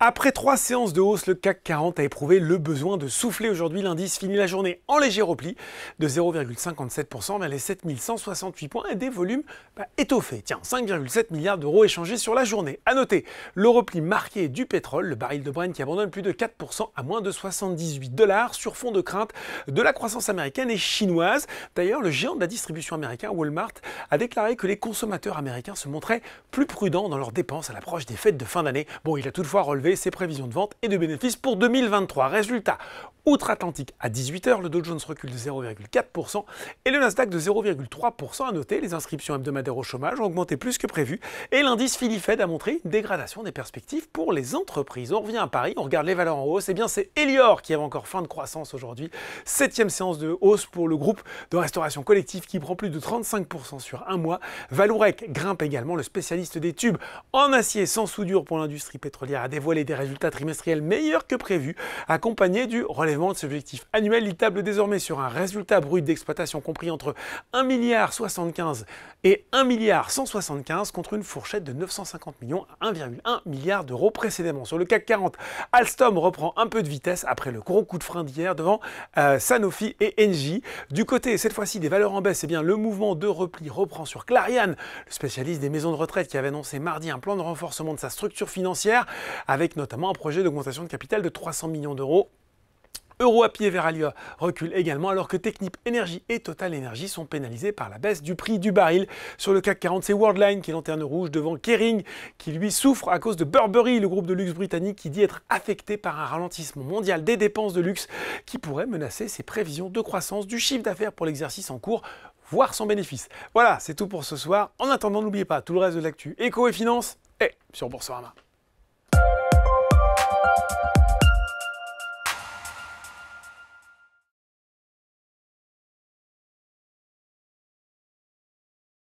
Après 3 séances de hausse, le CAC 40 a éprouvé le besoin de souffler aujourd'hui. L'indice finit la journée en léger repli de 0,57% vers les 7168 points et des volumes étoffés. Tiens, 5,7 milliards d'euros échangés sur la journée. À noter le repli marqué du pétrole, le baril de Brent qui abandonne plus de 4% à moins de 78 $ sur fond de crainte de la croissance américaine et chinoise. D'ailleurs, le géant de la distribution américain Walmart a déclaré que les consommateurs américains se montraient plus prudents dans leurs dépenses à l'approche des fêtes de fin d'année. Bon, il a toutefois relevé ses prévisions de vente et de bénéfices pour 2023. Résultat, outre-Atlantique à 18 h, le Dow Jones recule de 0,4% et le Nasdaq de 0,3%. À noter, les inscriptions hebdomadaires au chômage ont augmenté plus que prévu et l'indice Philly Fed a montré une dégradation des perspectives pour les entreprises. On revient à Paris, on regarde les valeurs en hausse. Et bien c'est Elior qui avait encore fin de croissance aujourd'hui. 7e séance de hausse pour le groupe de restauration collective qui prend plus de 35% sur un mois. Valourec grimpe également. Le spécialiste des tubes en acier sans soudure pour l'industrie pétrolière a dévoilé des résultats trimestriels meilleurs que prévu, accompagnés du relèvement de ses objectifs annuels. Il table désormais sur un résultat brut d'exploitation compris entre 1,75 milliard et 1,175 milliard contre une fourchette de 950 millions à 1,1 milliard d'euros précédemment. Sur le CAC 40, Alstom reprend un peu de vitesse après le gros coup de frein d'hier devant Sanofi et Engie. Du côté, cette fois-ci, des valeurs en baisse, eh bien, le mouvement de repli reprend sur Clariane, le spécialiste des maisons de retraite qui avait annoncé mardi un plan de renforcement de sa structure financière avec notamment un projet d'augmentation de capital de 300 millions d'euros. EuroAPI et Verallia reculent également alors que Technip Energies et Total Energy sont pénalisés par la baisse du prix du baril. Sur le CAC 40, c'est Worldline qui est lanterne rouge devant Kering qui lui souffre à cause de Burberry, le groupe de luxe britannique qui dit être affecté par un ralentissement mondial des dépenses de luxe qui pourrait menacer ses prévisions de croissance du chiffre d'affaires pour l'exercice en cours, voire son bénéfice. Voilà, c'est tout pour ce soir. En attendant, n'oubliez pas, tout le reste de l'actu éco et finance est sur Boursorama.